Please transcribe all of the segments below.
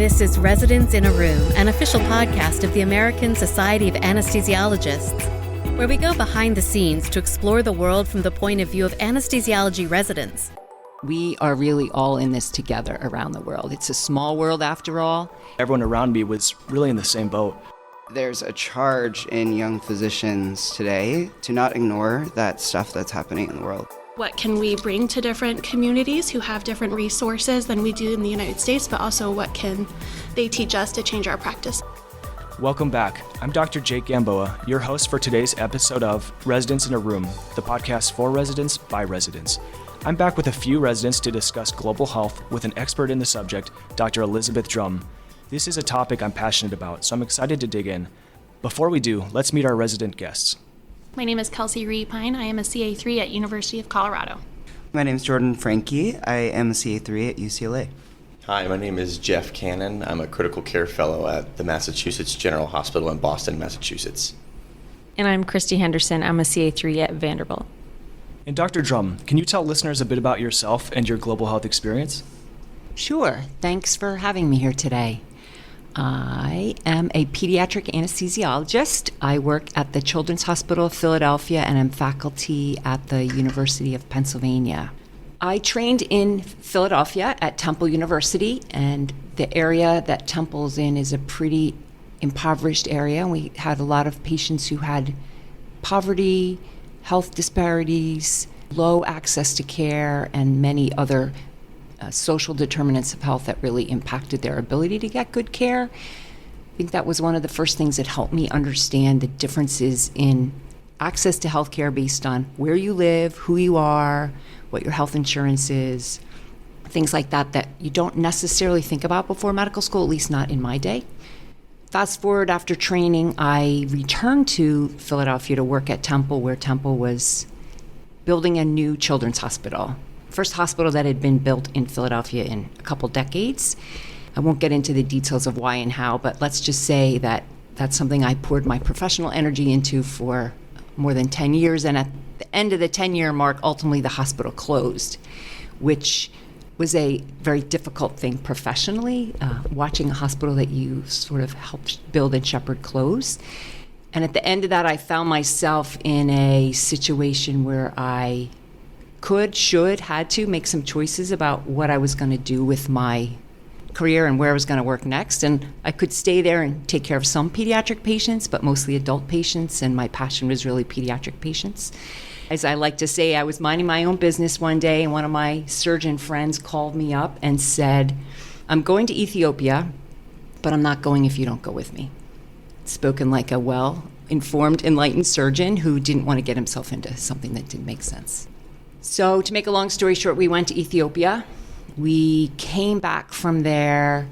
This is Residents in a Room, an official podcast of the American Society of Anesthesiologists, where we go behind the scenes to explore the world from the point of view of anesthesiology residents. We are really all in this together around the world. It's a small world after all. Everyone around me was really in the same boat. There's a charge in young physicians today to not ignore that stuff that's happening in the world. What can we bring to different communities who have different resources than we do in the United States, but also what can they teach us to change our practice? Welcome back. I'm Dr. Jake Gamboa, your host for today's episode of Residents in a Room, the podcast for residents by residents. I'm back with a few residents to discuss global health with an expert in the subject, Dr. Elizabeth Drum. This is a topic I'm passionate about, so I'm excited to dig in. Before we do, let's meet our resident guests. My name is Kelsey Repine. I am a CA3 at University of Colorado. My name is Francke. I am a CA3 at UCLA. Hi, my name is Jeff Cannon. I'm a critical care fellow at the Massachusetts General Hospital in Boston, Massachusetts. And I'm Christy Henderson. I'm a CA3 at Vanderbilt. And Dr. Drum, can you tell listeners a bit about yourself and your global health experience? Sure. Thanks for having me here today. I am a pediatric anesthesiologist. I work at the Children's Hospital of Philadelphia and I'm faculty at the University of Pennsylvania. I trained in Philadelphia at Temple University, and the area that Temple's in is a pretty impoverished area. We had a lot of patients who had poverty, health disparities, low access to care, and many other social determinants of health that really impacted their ability to get good care. I think that was one of the first things that helped me understand the differences in access to health care based on where you live, who you are, what your health insurance is, things like that that you don't necessarily think about before medical school, at least not in my day. Fast forward, after training, I returned to Philadelphia to work at Temple, where Temple was building a new children's hospital. First hospital that had been built in Philadelphia in a couple decades. I won't get into the details of why and how, but let's just say that that's something I poured my professional energy into for more than 10 years. And at the end of the 10-year mark, ultimately the hospital closed, which was a very difficult thing professionally, watching a hospital that you sort of helped build and shepherd close. And at the end of that, I found myself in a situation where I had to make some choices about what I was going to do with my career and where I was going to work next. And I could stay there and take care of some pediatric patients, but mostly adult patients, and my passion was really pediatric patients. As I like to say, I was minding my own business one day, and one of my surgeon friends called me up and said, "I'm going to Ethiopia, but I'm not going if you don't go with me." Spoken like a well-informed, enlightened surgeon who didn't want to get himself into something that didn't make sense. So to make a long story short, we went to Ethiopia. We came back from there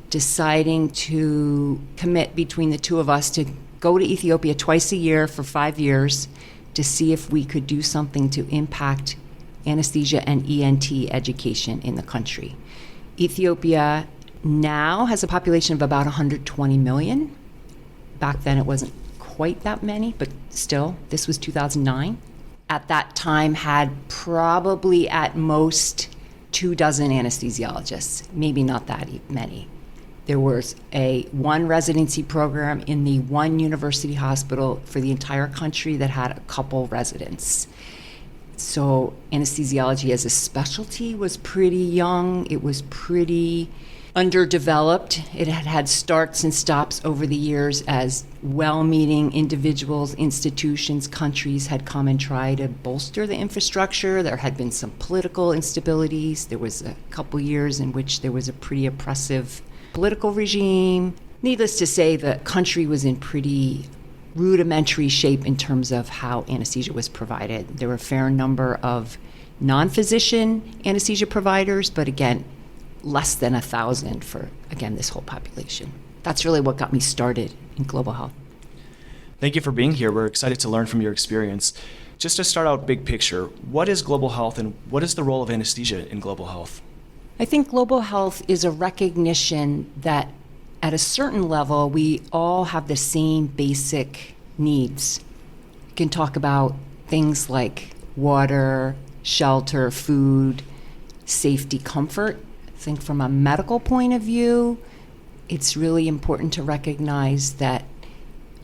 deciding to commit between the two of us to go to Ethiopia twice a year for 5 years to see if we could do something to impact anesthesia and ENT education in the country. Ethiopia now has a population of about 120 million. Back then it wasn't quite that many, but still, this was 2009. At that time had probably at most 24 anesthesiologists, maybe not that many. There was one residency program in the one university hospital for the entire country that had a couple residents. So anesthesiology as a specialty was pretty young. It was pretty underdeveloped. It had had starts and stops over the years as well-meaning individuals, institutions, countries had come and tried to bolster the infrastructure. There had been some political instabilities. There was a couple years in which there was a pretty oppressive political regime. Needless to say, the country was in pretty rudimentary shape in terms of how anesthesia was provided. There were a fair number of non-physician anesthesia providers, but again, less than 1,000 for, again, this whole population. That's really what got me started in global health. Thank you for being here. We're excited to learn from your experience. Just to start out big picture, what is global health and what is the role of anesthesia in global health? I think global health is a recognition that at a certain level, we all have the same basic needs. You can talk about things like water, shelter, food, safety, comfort. I think from a medical point of view, it's really important to recognize that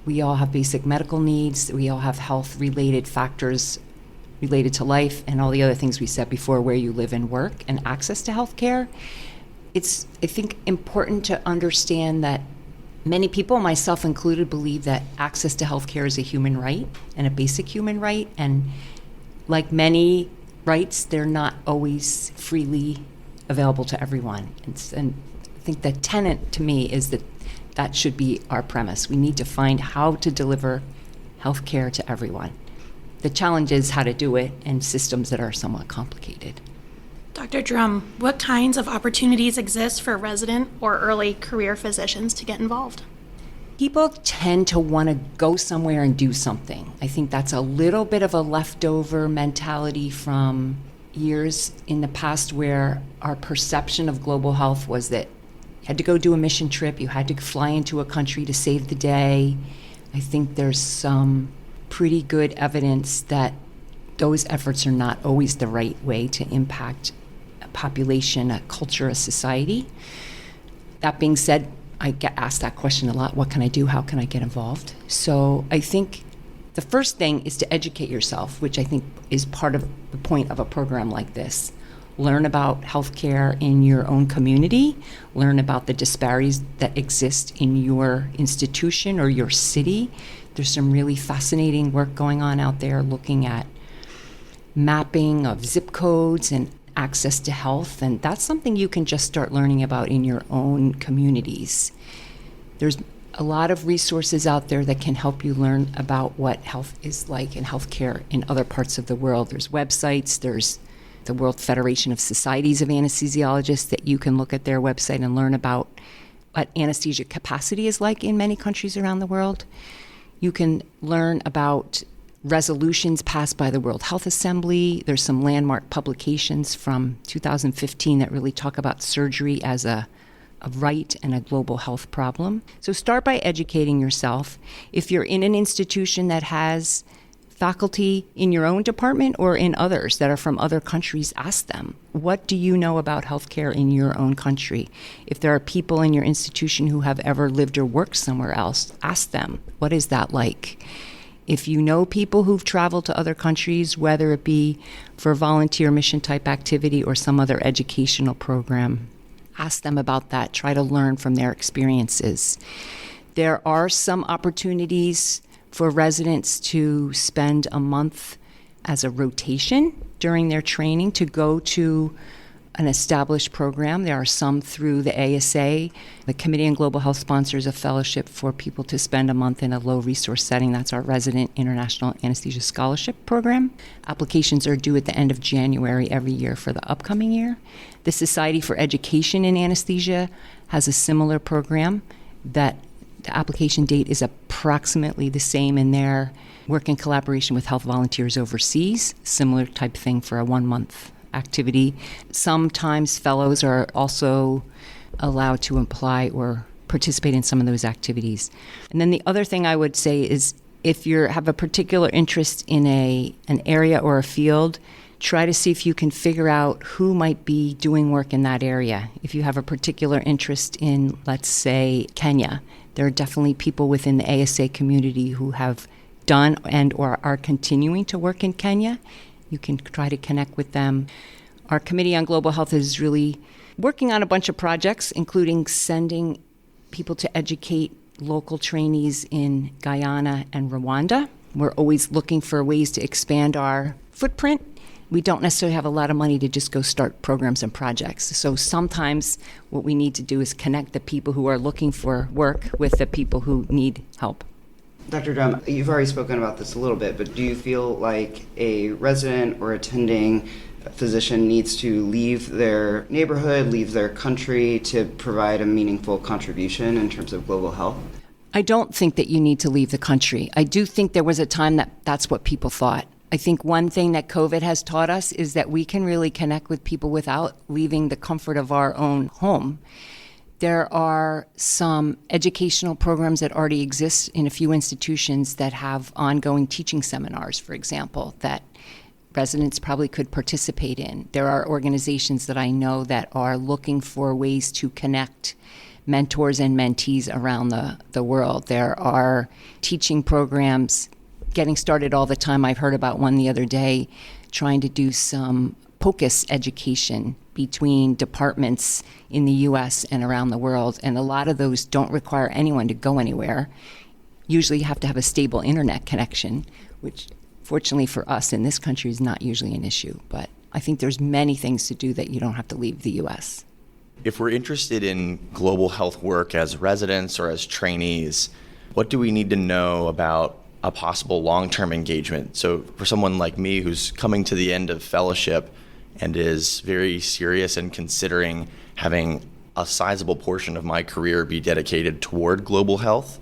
we all have basic medical needs, we all have health-related factors related to life and all the other things we said before, where you live and work and access to health care. It's, I think, important to understand that many people, myself included, believe that access to health care is a human right and a basic human right. And like many rights, they're not always freely available to everyone. And I think the tenet to me is that that should be our premise. We need to find how to deliver health care to everyone. The challenge is how to do it in systems that are somewhat complicated. Dr. Drum, what kinds of opportunities exist for resident or early career physicians to get involved? People tend to want to go somewhere and do something. I think that's a little bit of a leftover mentality from years in the past where our perception of global health was that you had to go do a mission trip, you had to fly into a country to save the day. I think there's some pretty good evidence that those efforts are not always the right way to impact a population, a culture, a society. That being said, I get asked that question a lot. What can I do? How can I get involved? So I think the first thing is to educate yourself, which I think is part of the point of a program like this. Learn about healthcare in your own community. Learn about the disparities that exist in your institution or your city. There's some really fascinating work going on out there looking at mapping of zip codes and access to health, and that's something you can just start learning about in your own communities. There's a lot of resources out there that can help you learn about what health is like in healthcare in other parts of the world. There's websites, there's the World Federation of Societies of Anesthesiologists that you can look at their website and learn about what anesthesia capacity is like in many countries around the world. You can learn about resolutions passed by the World Health Assembly. There's some landmark publications from 2015 that really talk about surgery as a right and a global health problem. So start by educating yourself. If you're in an institution that has faculty in your own department or in others that are from other countries, ask them, what do you know about healthcare in your own country? If there are people in your institution who have ever lived or worked somewhere else, ask them, what is that like? If you know people who've traveled to other countries, whether it be for volunteer mission type activity or some other educational program, ask them about that. Try to learn from their experiences. There are some opportunities for residents to spend a month as a rotation during their training to go to an established program. There are some through the ASA. The Committee on Global Health sponsors a fellowship for people to spend a month in a low-resource setting. That's our Resident International Anesthesia Scholarship Program. Applications are due at the end of January every year for the upcoming year. The Society for Education in Anesthesia has a similar program that the application date is approximately the same in their work in collaboration with health volunteers overseas. Similar type thing for a 1-month activity. Sometimes fellows are also allowed to apply or participate in some of those activities. And then the other thing I would say is if you have a particular interest in an area or a field, try to see if you can figure out who might be doing work in that area. If you have a particular interest in, let's say, Kenya, there are definitely people within the ASA community who have done and or are continuing to work in Kenya. You can try to connect with them. Our Committee on Global Health is really working on a bunch of projects, including sending people to educate local trainees in Guyana and Rwanda. We're always looking for ways to expand our footprint. We don't necessarily have a lot of money to just go start programs and projects. So sometimes what we need to do is connect the people who are looking for work with the people who need help. Dr. Drum, you've already spoken about this a little bit, but do you feel like a resident or attending physician needs to leave their neighborhood, leave their country to provide a meaningful contribution in terms of global health? I don't think that you need to leave the country. I do think there was a time that that's what people thought. I think one thing that COVID has taught us is that we can really connect with people without leaving the comfort of our own home. There are some educational programs that already exist in a few institutions that have ongoing teaching seminars, for example, that residents probably could participate in. There are organizations that I know that are looking for ways to connect mentors and mentees around the world. There are teaching programs getting started all the time. I've heard about one the other day trying to do some POCUS education between departments in the U.S. and around the world. And a lot of those don't require anyone to go anywhere. Usually you have to have a stable internet connection, which fortunately for us in this country is not usually an issue. But I think there's many things to do that you don't have to leave the U.S. If we're interested in global health work as residents or as trainees, what do we need to know about a possible long-term engagement? So for someone like me who's coming to the end of fellowship and is very serious and considering having a sizable portion of my career be dedicated toward global health,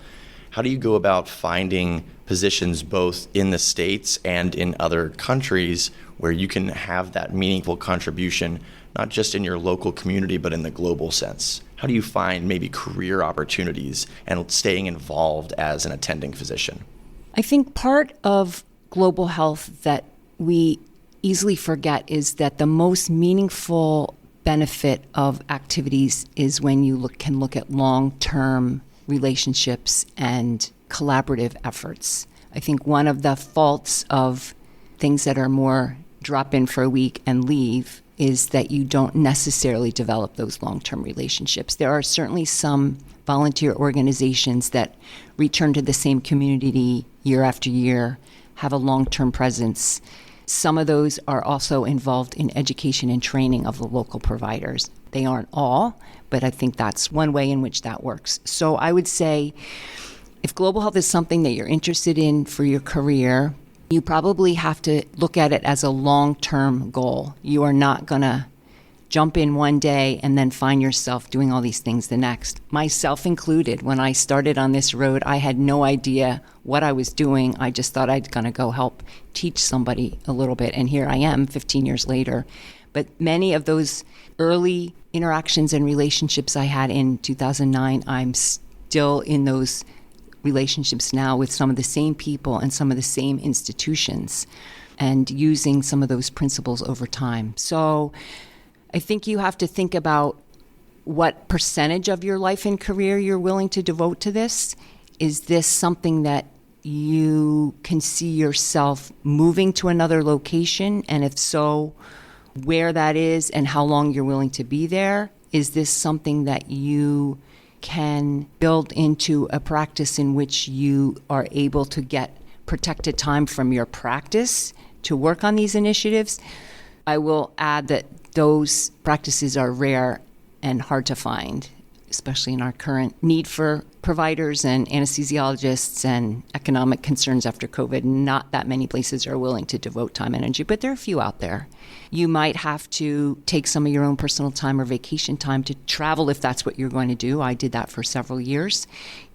how do you go about finding positions both in the States and in other countries where you can have that meaningful contribution, not just in your local community, but in the global sense? How do you find maybe career opportunities and staying involved as an attending physician? I think part of global health that we easily forget is that the most meaningful benefit of activities is when you can look at long-term relationships and collaborative efforts. I think one of the faults of things that are more drop in for a week and leave is that you don't necessarily develop those long-term relationships. There are certainly some volunteer organizations that return to the same community year after year, have a long-term presence. Some of those are also involved in education and training of the local providers. They aren't all, but I think that's one way in which that works. So I would say if global health is something that you're interested in for your career, you probably have to look at it as a long-term goal. You are not going to jump in one day and then find yourself doing all these things the next. Myself included, when I started on this road, I had no idea what I was doing. I just thought I'd going to go help teach somebody a little bit. And here I am 15 years later. But many of those early interactions and relationships I had in 2009, I'm still in those relationships now with some of the same people and some of the same institutions and using some of those principles over time. So I think you have to think about what percentage of your life and career you're willing to devote to this. Is this something that you can see yourself moving to another location? And if so, where that is and how long you're willing to be there? Is this something that you can build into a practice in which you are able to get protected time from your practice to work on these initiatives? I will add that those practices are rare and hard to find, especially in our current need for providers and anesthesiologists and economic concerns after COVID. Not that many places are willing to devote time and energy, but there are a few out there. You might have to take some of your own personal time or vacation time to travel if that's what you're going to do. I did that for several years.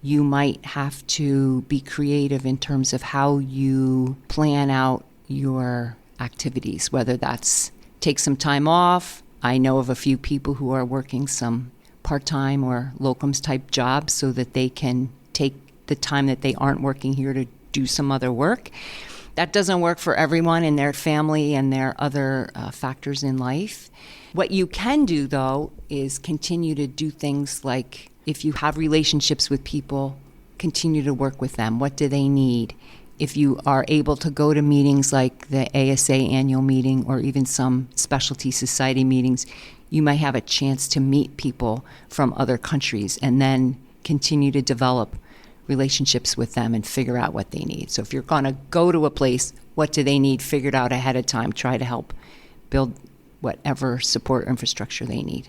You might have to be creative in terms of how you plan out your activities, whether that's take some time off. I know of a few people who are working some part-time or locums type jobs so that they can take the time that they aren't working here to do some other work. That doesn't work for everyone and their family and their other factors in life. What you can do, though, is continue to do things like if you have relationships with people, continue to work with them. What do they need? If you are able to go to meetings like the ASA annual meeting or even some specialty society meetings, you might have a chance to meet people from other countries and then continue to develop relationships with them and figure out what they need. So if you're going to go to a place, what do they need? Figure it out ahead of time. Try to help build whatever support infrastructure they need.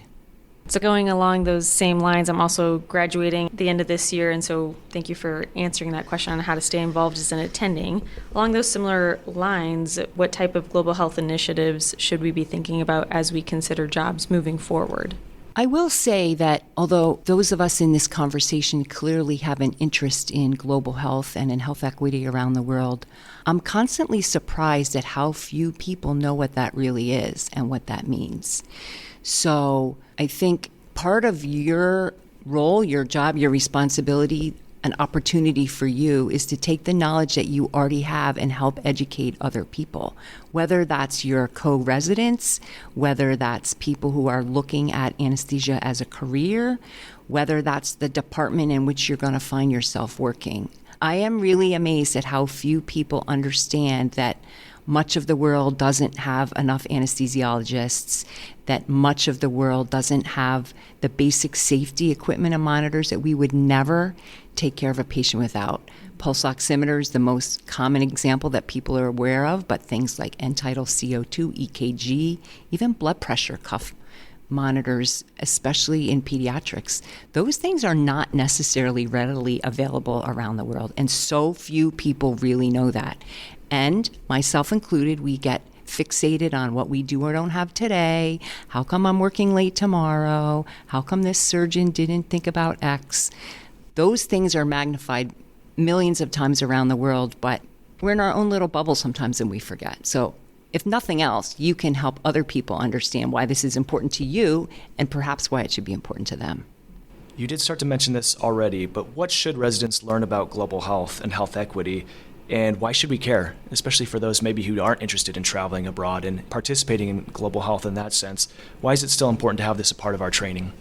So going along those same lines, I'm also graduating at the end of this year, and so thank you for answering that question on how to stay involved as an attending. Along those similar lines, what type of global health initiatives should we be thinking about as we consider jobs moving forward? I will say that although those of us in this conversation clearly have an interest in global health and in health equity around the world, I'm constantly surprised at how few people know what that really is and what that means. So I think part of your role, your job, your responsibility an opportunity for you is to take the knowledge that you already have and help educate other people, whether that's your co-residents, whether that's people who are looking at anesthesia as a career, whether that's the department in which you're going to find yourself working. I am really amazed at how few people understand that much of the world doesn't have enough anesthesiologists, that much of the world doesn't have the basic safety equipment and monitors that we would never take care of a patient without. Pulse oximeter is the most common example that people are aware of, but things like end-tidal CO2, EKG, even blood pressure cuff monitors, especially in pediatrics, those things are not necessarily readily available around the world. And so few people really know that. And myself included, we get fixated on what we do or don't have today. How come I'm working late tomorrow? How come this surgeon didn't think about X? Those things are magnified millions of times around the world, but we're in our own little bubble sometimes and we forget. So if nothing else, you can help other people understand why this is important to you and perhaps why it should be important to them. You did start to mention this already, but what should residents learn about global health and health equity? And why should we care, especially for those maybe who aren't interested in traveling abroad and participating in global health in that sense? Why is it still important to have this a part of our training?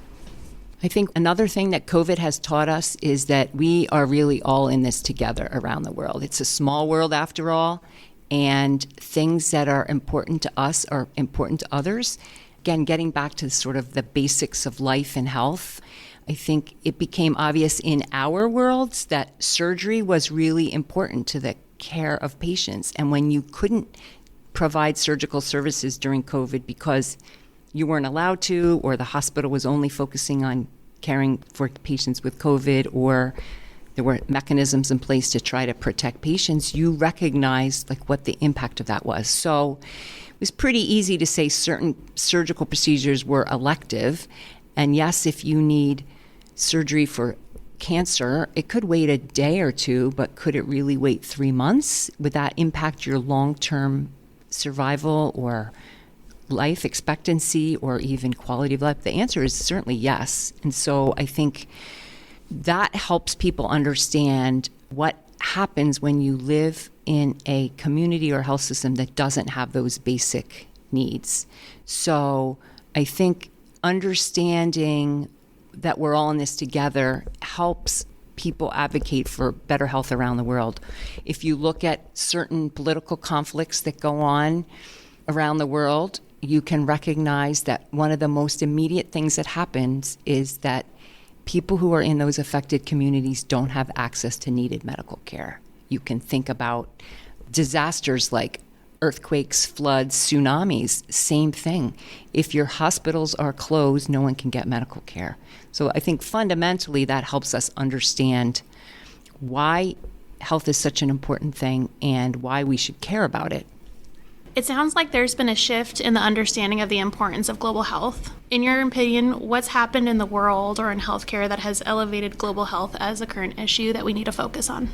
I think another thing that COVID has taught us is that we are really all in this together around the world. It's a small world after all, and things that are important to us are important to others. Again, getting back to sort of the basics of life and health, I think it became obvious in our worlds that surgery was really important to the care of patients. And when you couldn't provide surgical services during COVID because you weren't allowed to, or the hospital was only focusing on caring for patients with COVID, or there were mechanisms in place to try to protect patients, you recognized like what the impact of that was. So it was pretty easy to say certain surgical procedures were elective. And yes, if you need surgery for cancer, it could wait a day or two, but could it really wait 3 months? Would that impact your long-term survival or life expectancy or even quality of life? The answer is certainly yes. And so I think that helps people understand what happens when you live in a community or health system that doesn't have those basic needs. So I think understanding that we're all in this together helps people advocate for better health around the world. If you look at certain political conflicts that go on around the world, you can recognize that one of the most immediate things that happens is that people who are in those affected communities don't have access to needed medical care. You can think about disasters like earthquakes, floods, tsunamis, same thing. If your hospitals are closed, no one can get medical care. So I think fundamentally that helps us understand why health is such an important thing and why we should care about it. It sounds like there's been a shift in the understanding of the importance of global health. In your opinion, what's happened in the world or in healthcare that has elevated global health as a current issue that we need to focus on?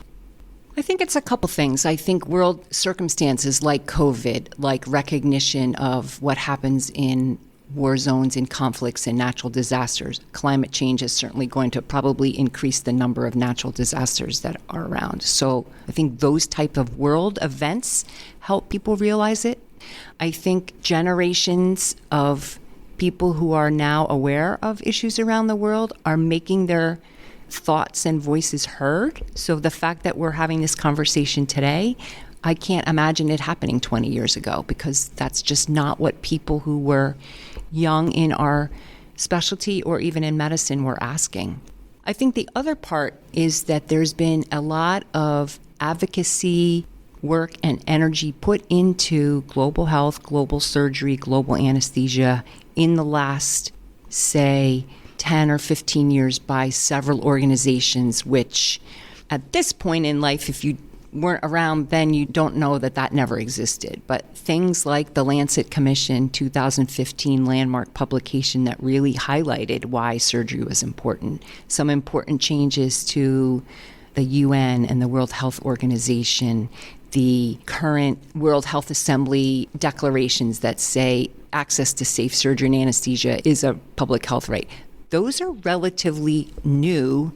I think it's a couple things. I think world circumstances like COVID, like recognition of what happens in war zones, in conflicts, and natural disasters. Climate change is certainly going to probably increase the number of natural disasters that are around. So I think those type of world events help people realize it. I think generations of people who are now aware of issues around the world are making their thoughts and voices heard. So the fact that we're having this conversation today, I can't imagine it happening 20 years ago, because that's just not what people who were young in our specialty or even in medicine were asking. I think the other part is that there's been a lot of advocacy work and energy put into global health, global surgery, global anesthesia in the last, say, 10 or 15 years by several organizations, which at this point in life, if you weren't around then, you don't know that that never existed. But things like the Lancet Commission 2015 landmark publication that really highlighted why surgery was important, some important changes to the UN and the World Health Organization, the current World Health Assembly declarations that say access to safe surgery and anesthesia is a public health right. Those are relatively new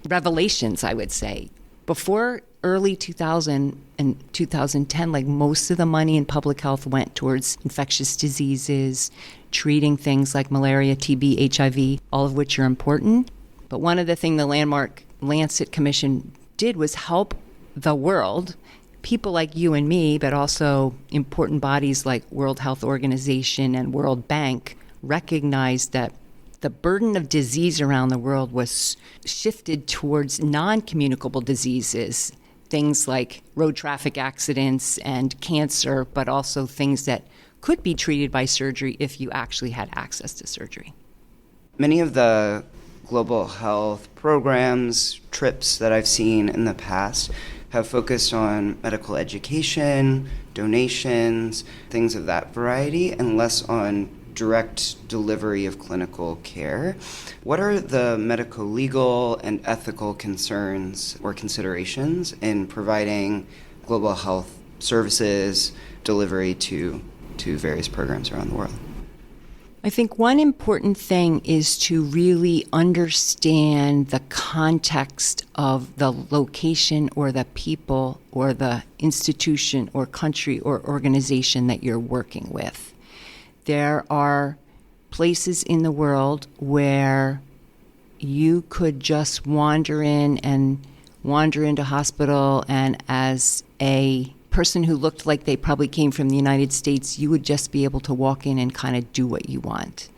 revelations, I would say. Before early 2000 and 2010, like most of the money in public health went towards infectious diseases, treating things like malaria, TB, HIV, all of which are important. But one of the things the Landmark Lancet Commission did was help the world, people like you and me, but also important bodies like World Health Organization and World Bank, recognize that the burden of disease around the world was shifted towards non-communicable diseases, things like road traffic accidents and cancer, but also things that could be treated by surgery if you actually had access to surgery. Many of the global health programs, trips that I've seen in the past have focused on medical education, donations, things of that variety, and less on direct delivery of clinical care. What are the medical, legal, and ethical concerns or considerations in providing global health services delivery to various programs around the world? I think one important thing is to really understand the context of the location or the people or the institution or country or organization that you're working with. There are places in the world where you could just wander into hospital, and as a person who looked like they probably came from the United States, you would just be able to walk in and kind of do what you want.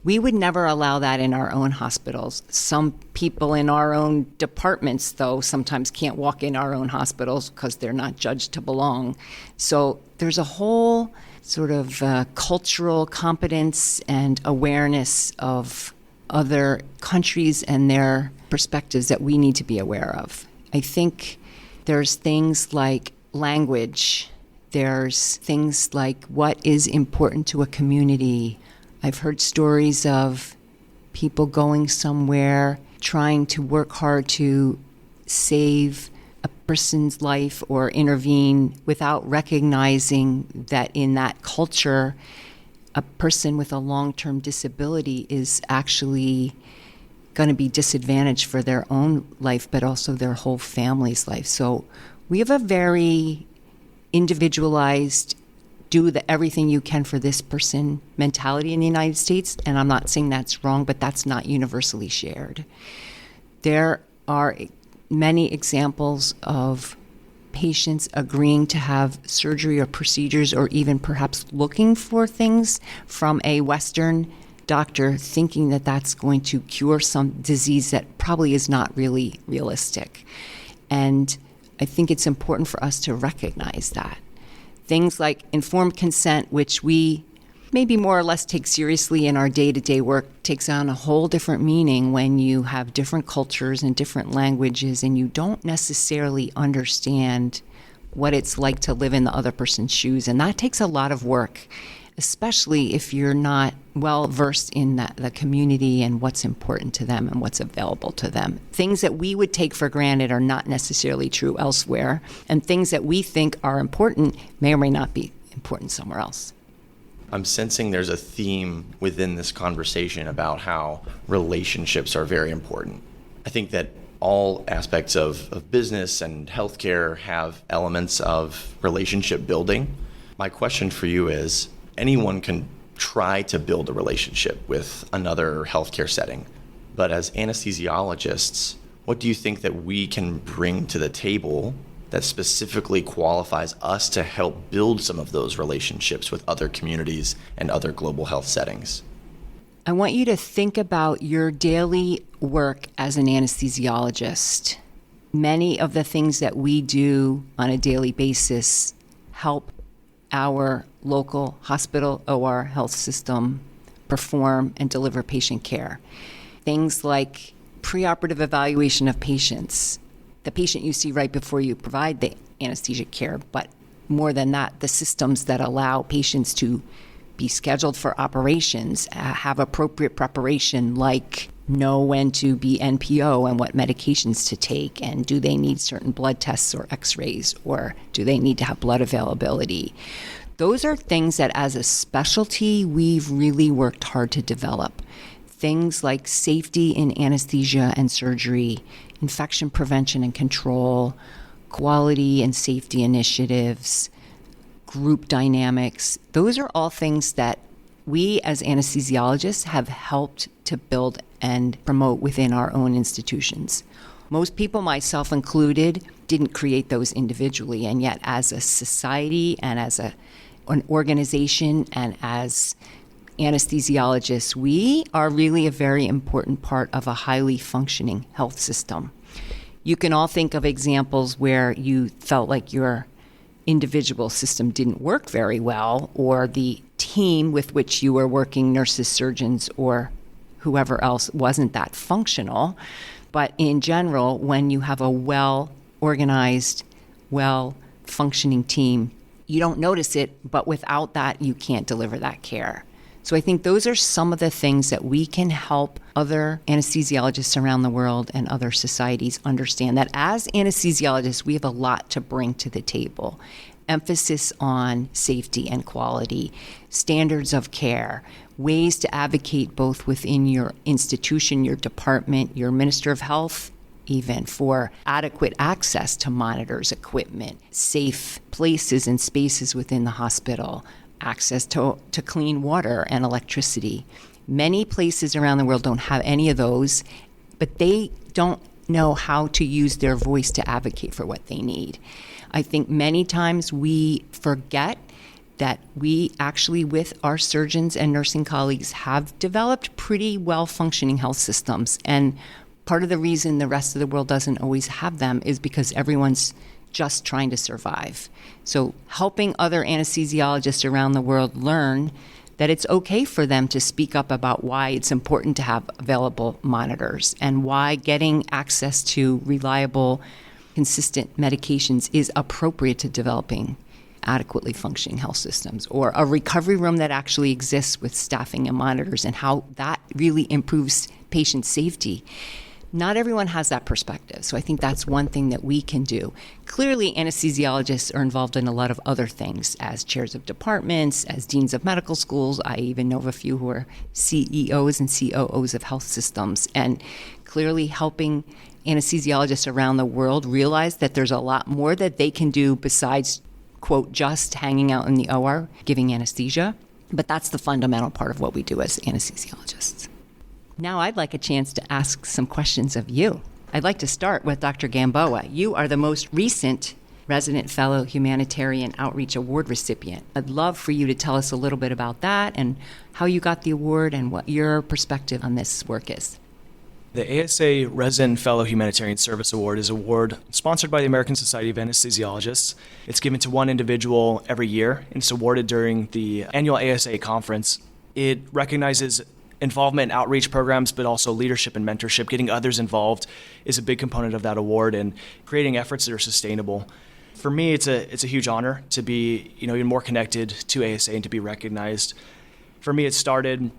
We would never allow that in our own hospitals. Some people in our own departments, though, sometimes can't walk in our own hospitals because they're not judged to belong. So there's a whole sort of cultural competence and awareness of other countries and their perspectives that we need to be aware of. I think there's things like language. There's things like what is important to a community. I've heard stories of people going somewhere, trying to work hard to save a person's life or intervene without recognizing that in that culture, a person with a long-term disability is actually going to be disadvantaged for their own life, but also their whole family's life. So we have a very individualized, do everything you can for this person mentality in the United States, and I'm not saying that's wrong, but that's not universally shared. There are many examples of patients agreeing to have surgery or procedures, or even perhaps looking for things from a Western doctor, thinking that that's going to cure some disease that probably is not really realistic. And I think it's important for us to recognize that. Things like informed consent, which we maybe more or less take seriously in our day-to-day work, takes on a whole different meaning when you have different cultures and different languages and you don't necessarily understand what it's like to live in the other person's shoes. And that takes a lot of work, especially if you're not well versed in the community and what's important to them and what's available to them. Things that we would take for granted are not necessarily true elsewhere, and things that we think are important may or may not be important somewhere else. I'm sensing there's a theme within this conversation about how relationships are very important. I think that all aspects of business and healthcare have elements of relationship building. My question for you is, anyone can try to build a relationship with another healthcare setting, but as anesthesiologists, what do you think that we can bring to the table that specifically qualifies us to help build some of those relationships with other communities and other global health settings? I want you to think about your daily work as an anesthesiologist. Many of the things that we do on a daily basis help our local hospital OR health system perform and deliver patient care. Things like preoperative evaluation of patients, the patient you see right before you provide the anesthesia care, but more than that, the systems that allow patients to be scheduled for operations, have appropriate preparation, like know when to be NPO and what medications to take, and do they need certain blood tests or x-rays, or do they need to have blood availability. Those are things that as a specialty we've really worked hard to develop. things like safety in anesthesia and surgery, infection prevention and control, quality and safety initiatives, group dynamics. Those are all things that we as anesthesiologists have helped to build and promote within our own institutions. Most people, myself included, didn't create those individually, and yet as a society and as an organization and as anesthesiologists, we are really a very important part of a highly functioning health system. You can all think of examples where you felt like your individual system didn't work very well, or the team with which you were working, nurses, surgeons, or whoever else, wasn't that functional. But in general, when you have a well-organized, well-functioning team, you don't notice it, but without that, you can't deliver that care. So I think those are some of the things that we can help other anesthesiologists around the world and other societies understand, that as anesthesiologists, we have a lot to bring to the table. Emphasis on safety and quality, standards of care, ways to advocate both within your institution, your department, your Minister of Health, even for adequate access to monitors, equipment, safe places and spaces within the hospital, access to clean water and electricity. Many places around the world don't have any of those, but they don't know how to use their voice to advocate for what they need. I think many times we forget that we actually, with our surgeons and nursing colleagues, have developed pretty well-functioning health systems. And part of the reason the rest of the world doesn't always have them is because everyone's just trying to survive. So helping other anesthesiologists around the world learn that it's okay for them to speak up about why it's important to have available monitors and why getting access to reliable, consistent medications is appropriate to developing adequately functioning health systems, or a recovery room that actually exists with staffing and monitors, and how that really improves patient safety. Not everyone has that perspective, so I think that's one thing that we can do. Clearly, anesthesiologists are involved in a lot of other things as chairs of departments, as deans of medical schools. I even know of a few who are CEOs and COOs of health systems, and clearly helping anesthesiologists around the world realize that there's a lot more that they can do besides, quote, just hanging out in the OR giving anesthesia. But that's the fundamental part of what we do as anesthesiologists. Now I'd like a chance to ask some questions of you. I'd like to start with Dr. Gamboa. You are the most recent Resident Fellow Humanitarian Outreach Award recipient. I'd love for you to tell us a little bit about that and how you got the award and what your perspective on this work is. The ASA Resident Fellow Humanitarian Service Award is an award sponsored by the American Society of Anesthesiologists. It's given to one individual every year, and it's awarded during the annual ASA conference. It recognizes involvement in outreach programs, but also leadership and mentorship. Getting others involved is a big component of that award, and creating efforts that are sustainable. For me, it's a huge honor to be even more connected to ASA and to be recognized. For me, it started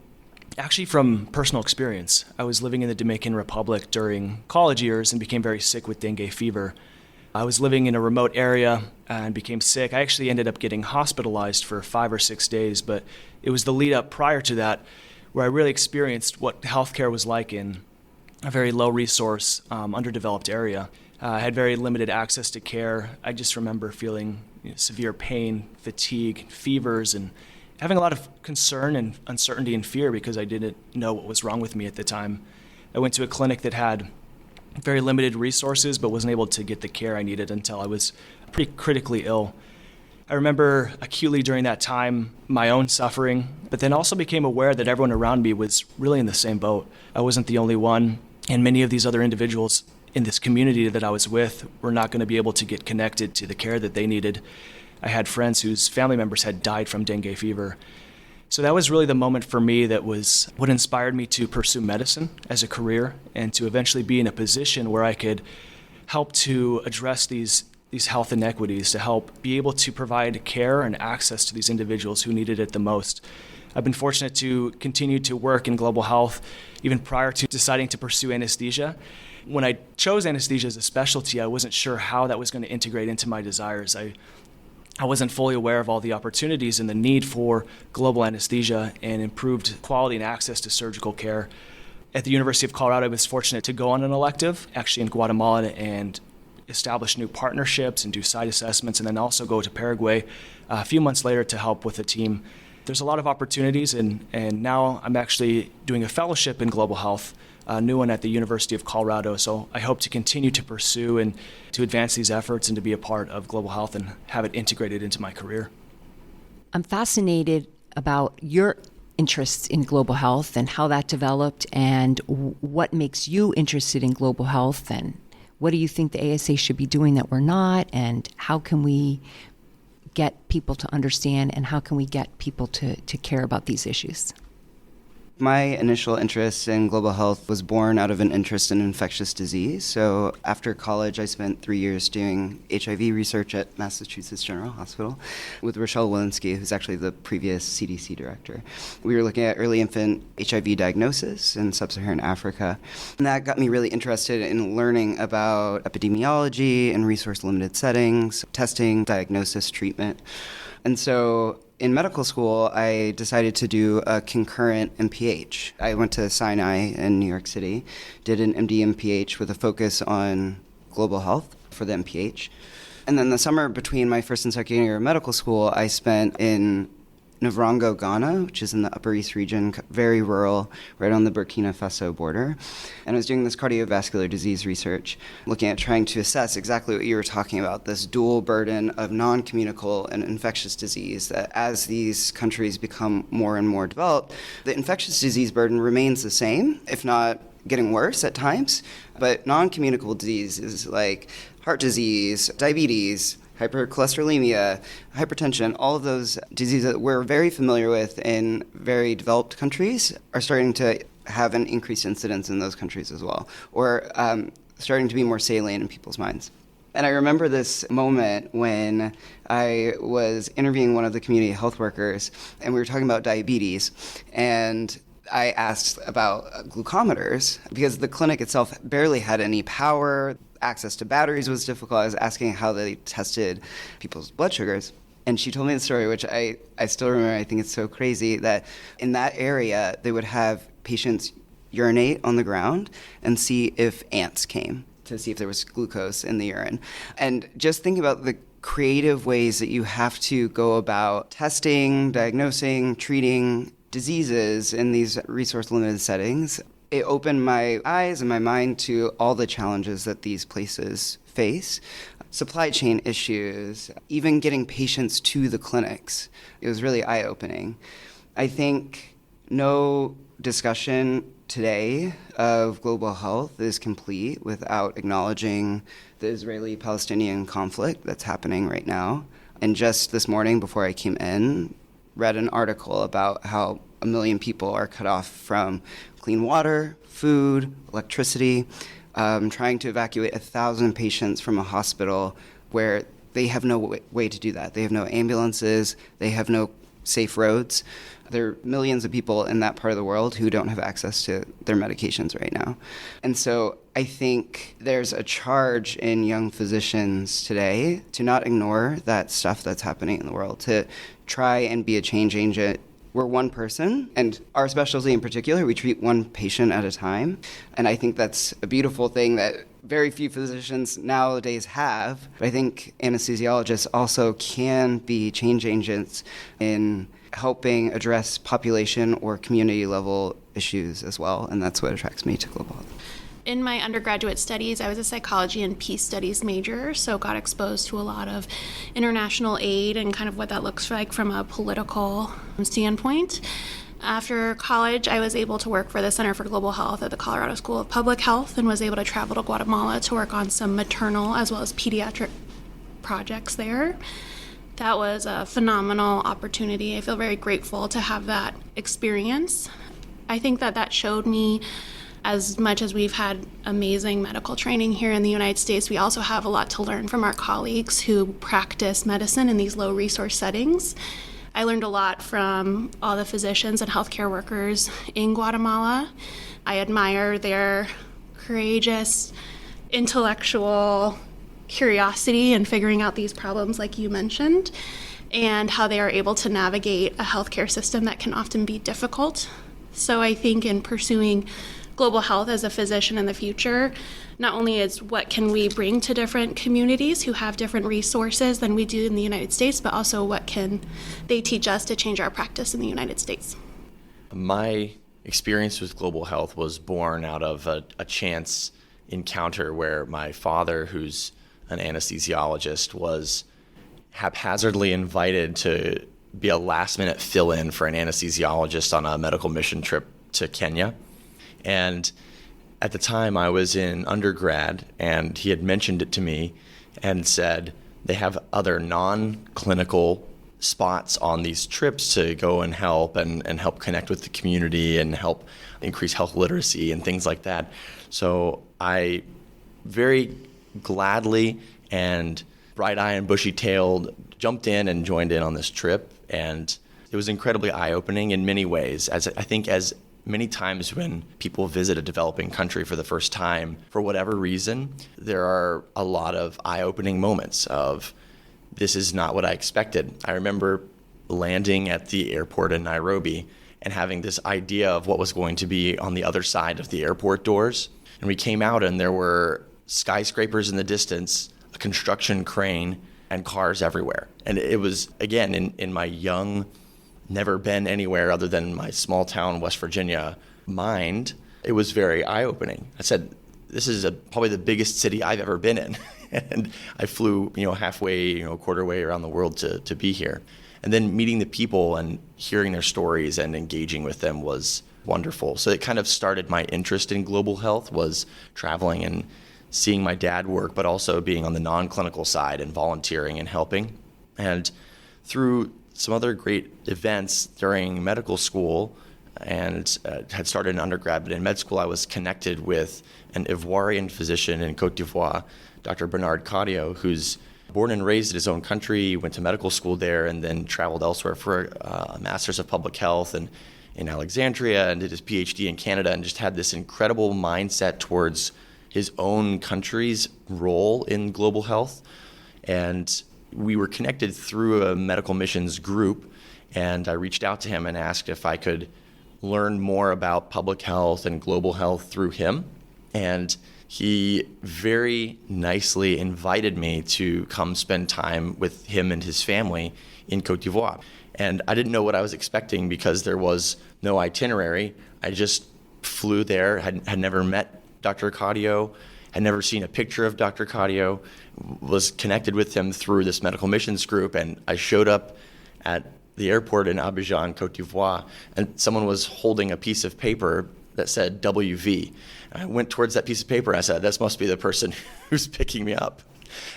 actually from personal experience. I was living in the Dominican Republic during college years and became very sick with dengue fever. I was living in a remote area and became sick. I actually ended up getting hospitalized for 5 or 6 days, but it was the lead up prior to that where I really experienced what healthcare was like in a very low resource, underdeveloped area. I had very limited access to care. I just remember feeling severe pain, fatigue, fevers, and having a lot of concern and uncertainty and fear because I didn't know what was wrong with me at the time. I went to a clinic that had very limited resources but wasn't able to get the care I needed until I was pretty critically ill. I remember acutely during that time my own suffering, but then also became aware that everyone around me was really in the same boat. I wasn't the only one, and many of these other individuals in this community that I was with were not going to be able to get connected to the care that they needed. I had friends whose family members had died from dengue fever. So that was really the moment for me that was what inspired me to pursue medicine as a career and to eventually be in a position where I could help to address these health inequities, to help be able to provide care and access to these individuals who needed it the most. I've been fortunate to continue to work in global health even prior to deciding to pursue anesthesia. When I chose anesthesia as a specialty, I wasn't sure how that was going to integrate into my desires. I I wasn't fully aware of all the opportunities and the need for global anesthesia and improved quality and access to surgical care. At the University of Colorado, I was fortunate to go on an elective, actually in Guatemala, and establish new partnerships and do site assessments, and then also go to Paraguay a few months later to help with the team. There's a lot of opportunities, and now I'm actually doing a fellowship in global health, a new one at the University of Colorado. So I hope to continue to pursue and to advance these efforts and to be a part of global health and have it integrated into my career. I'm fascinated about your interests in global health and how that developed, and what makes you interested in global health, and what do you think the ASA should be doing that we're not, and how can we get people to understand, and how can we get people to care about these issues? My initial interest in global health was born out of an interest in infectious disease. So after college, I spent 3 years doing HIV research at Massachusetts General Hospital with Rochelle Walensky, who's actually the previous CDC director. We were looking at early infant HIV diagnosis in sub-Saharan Africa. And that got me really interested in learning about epidemiology in resource-limited settings, testing, diagnosis, treatment. And so in medical school, I decided to do a concurrent MPH. I went to Sinai in New York City, did an MD MPH with a focus on global health for the MPH. And then the summer between my first and second year of medical school, I spent in Navrongo, Ghana, which is in the Upper East region, very rural, right on the Burkina Faso border. And I was doing this cardiovascular disease research, looking at trying to assess exactly what you were talking about, this dual burden of non-communicable and infectious disease, that as these countries become more and more developed, the infectious disease burden remains the same, if not getting worse at times. But non-communicable diseases like heart disease, diabetes, hypercholesterolemia, hypertension, all of those diseases that we're very familiar with in very developed countries are starting to have an increased incidence in those countries as well, or starting to be more salient in people's minds. And I remember this moment when I was interviewing one of the community health workers, and we were talking about diabetes, and I asked about glucometers because the clinic itself barely had any power. Access to batteries was difficult. I was asking how they tested people's blood sugars. And she told me the story, which I still remember. I think it's so crazy that in that area, they would have patients urinate on the ground and see if ants came to see if there was glucose in the urine. And just think about the creative ways that you have to go about testing, diagnosing, treating diseases in these resource-limited settings. It opened my eyes and my mind to all the challenges that these places face. Supply chain issues, even getting patients to the clinics. It was really eye-opening. I think no discussion today of global health is complete without acknowledging the Israeli-Palestinian conflict that's happening right now. And just this morning, before I came in, read an article about how 1 million people are cut off from clean water, food, electricity, trying to evacuate 1,000 patients from a hospital where they have no way to do that. They have no ambulances, they have no safe roads. There are millions of people in that part of the world who don't have access to their medications right now. And so I think there's a charge in young physicians today to not ignore that stuff that's happening in the world, to try and be a change agent. We're one person, and our specialty in particular, we treat one patient at a time. And I think that's a beautiful thing that very few physicians nowadays have. But I think anesthesiologists also can be change agents in helping address population or community level issues as well. And that's what attracts me to global health. In my undergraduate studies, I was a psychology and peace studies major, so got exposed to a lot of international aid and kind of what that looks like from a political standpoint. After college, I was able to work for the Center for Global Health at the Colorado School of Public Health and was able to travel to Guatemala to work on some maternal as well as pediatric projects there. That was a phenomenal opportunity. I feel very grateful to have that experience. I think that showed me, as much as we've had amazing medical training here in the United States, we also have a lot to learn from our colleagues who practice medicine in these low resource settings. I learned a lot from all the physicians and healthcare workers in Guatemala. I admire their courageous, intellectual curiosity and figuring out these problems like you mentioned, and how they are able to navigate a healthcare system that can often be difficult. So I think in pursuing global health as a physician in the future, not only is what can we bring to different communities who have different resources than we do in the United States, but also what can they teach us to change our practice in the United States. My experience with global health was born out of a chance encounter where my father, who's an anesthesiologist, was haphazardly invited to be a last-minute fill-in for an anesthesiologist on a medical mission trip to Kenya. And at the time, I was in undergrad, and he had mentioned it to me and said they have other non-clinical spots on these trips to go and help connect with the community and help increase health literacy and things like that. So I very gladly and bright-eyed and bushy-tailed jumped in and joined in on this trip, and it was incredibly eye-opening in many ways. As I think as many times when people visit a developing country for the first time, for whatever reason, there are a lot of eye-opening moments of, this is not what I expected. I remember landing at the airport in Nairobi and having this idea of what was going to be on the other side of the airport doors. And we came out and there were skyscrapers in the distance, a construction crane, and cars everywhere. And it was, again, in my young, never been anywhere other than my small town, West Virginia mind, it was very eye-opening. I said, this is probably the biggest city I've ever been in. And I flew, halfway, quarter way around the world to be here. And then meeting the people and hearing their stories and engaging with them was wonderful. So it kind of started my interest in global health, was traveling and seeing my dad work, but also being on the non-clinical side and volunteering and helping. And through some other great events during medical school, and had started in undergrad, but in med school I was connected with an Ivoirian physician in Côte d'Ivoire, Dr. Bernard Cadio, who's born and raised in his own country, went to medical school there, and then traveled elsewhere for a master's of public health and in Alexandria, and did his PhD in Canada, and just had this incredible mindset towards his own country's role in global health. And we were connected through a medical missions group, and I reached out to him and asked if I could learn more about public health and global health through him. And he very nicely invited me to come spend time with him and his family in Côte d'Ivoire. And I didn't know what I was expecting because there was no itinerary. I just flew there, had never met Dr. Cadio, had never seen a picture of Dr. Cadio, was connected with him through this medical missions group, and I showed up at the airport in Abidjan, Côte d'Ivoire, and someone was holding a piece of paper that said WV. And I went towards that piece of paper and I said, this must be the person who's picking me up.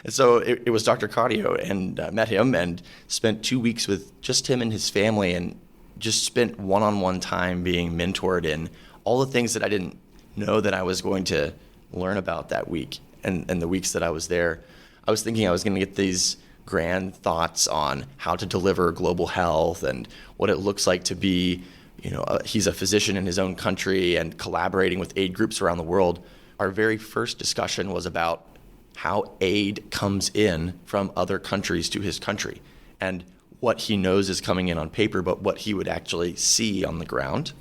And so it was Dr. Cadio, and met him and spent 2 weeks with just him and his family, and just spent one-on-one time being mentored in all the things that I didn't know that I was going to learn about that week and the weeks that I was there. I was thinking I was going to get these grand thoughts on how to deliver global health and what it looks like to be, he's a physician in his own country and collaborating with aid groups around the world. Our very first discussion was about how aid comes in from other countries to his country, and what he knows is coming in on paper, but what he would actually see on the ground.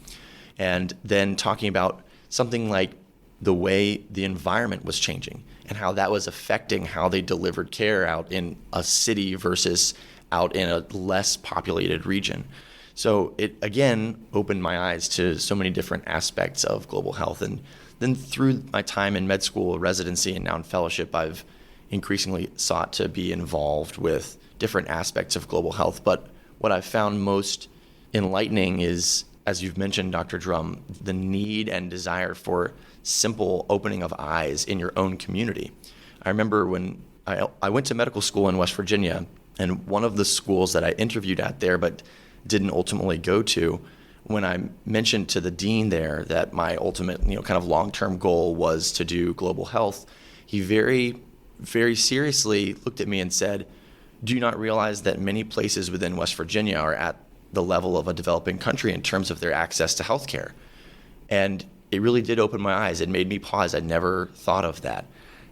And then talking about something like the way the environment was changing and how that was affecting how they delivered care out in a city versus out in a less populated region. So it, again, opened my eyes to so many different aspects of global health. And then through my time in med school, residency, and now in fellowship, I've increasingly sought to be involved with different aspects of global health. But what I've found most enlightening is, as you've mentioned, Dr. Drum, the need and desire for simple opening of eyes in your own community. I remember when I went to medical school in West Virginia, and one of the schools that I interviewed at there but didn't ultimately go to, when I mentioned to the dean there that my ultimate, kind of long-term goal was to do global health, he very, very seriously looked at me and said, do you not realize that many places within West Virginia are at the level of a developing country in terms of their access to healthcare? And it really did open my eyes. It made me pause. I'd never thought of that.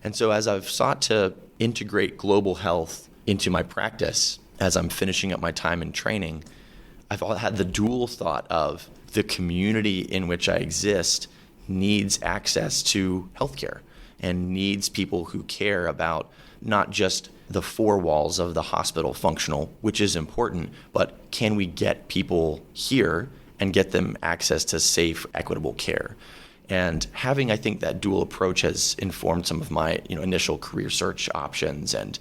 And so as I've sought to integrate global health into my practice as I'm finishing up my time in training, I've had the dual thought of the community in which I exist needs access to healthcare and needs people who care about not just the four walls of the hospital functional, which is important, but can we get people here and get them access to safe, equitable care? And having, I think, that dual approach has informed some of my initial career search options and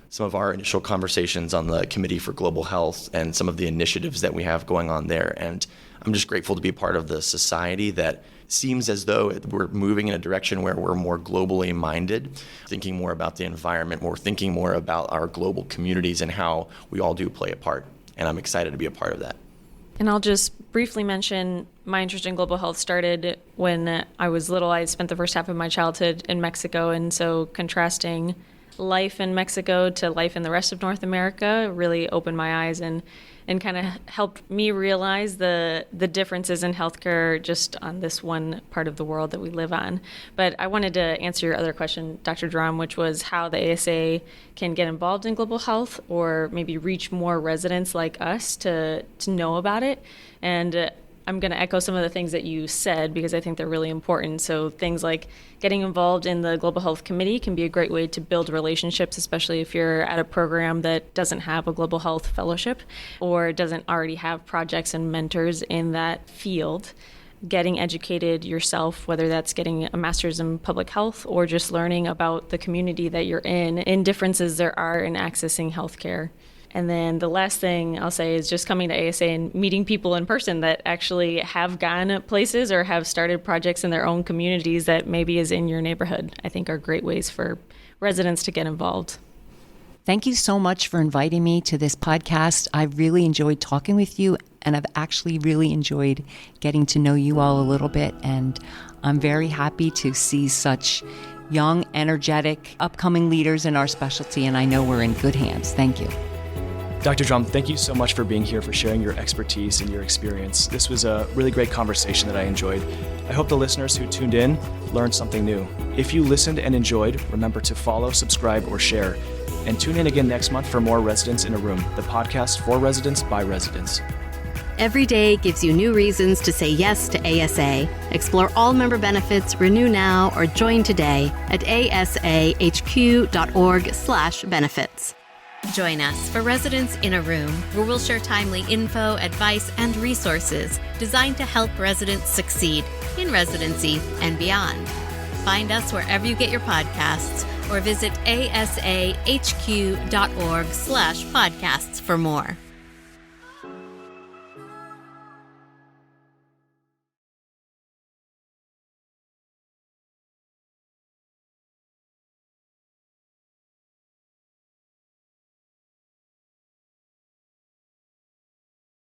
some of our initial conversations on the Committee for Global Health and some of the initiatives that we have going on there. And I'm just grateful to be part of the society that seems as though we're moving in a direction where we're more globally minded, thinking more about the environment, more thinking more about our global communities and how we all do play a part. And I'm excited to be a part of that. And I'll just briefly mention my interest in global health started when I was little. I spent the first half of my childhood in Mexico, and so contrasting life in Mexico to life in the rest of North America really opened my eyes and kind of helped me realize the differences in healthcare just on this one part of the world that we live on. But I wanted to answer your other question, Dr. Drum, which was how the ASA can get involved in global health or maybe reach more residents like us to know about it. And I'm going to echo some of the things that you said because I think they're really important. So things like getting involved in the Global Health Committee can be a great way to build relationships, especially if you're at a program that doesn't have a Global Health Fellowship or doesn't already have projects and mentors in that field. Getting educated yourself, whether that's getting a master's in public health or just learning about the community that you're in differences there are in accessing healthcare. And then the last thing I'll say is just coming to ASA and meeting people in person that actually have gone places or have started projects in their own communities that maybe is in your neighborhood, I think are great ways for residents to get involved. Thank you so much for inviting me to this podcast. I really enjoyed talking with you, and I've actually really enjoyed getting to know you all a little bit. And I'm very happy to see such young, energetic, upcoming leaders in our specialty, and I know we're in good hands. Thank you. Dr. Drum, thank you so much for being here, for sharing your expertise and your experience. This was a really great conversation that I enjoyed. I hope the listeners who tuned in learned something new. If you listened and enjoyed, remember to follow, subscribe, or share. And tune in again next month for more Residents in a Room, the podcast for residents by residents. Every day gives you new reasons to say yes to ASA. Explore all member benefits, renew now, or join today at asahq.org/benefits. Join us for Residents in a Room, where we'll share timely info, advice, and resources designed to help residents succeed in residency and beyond. Find us wherever you get your podcasts or visit asahq.org/podcasts for more.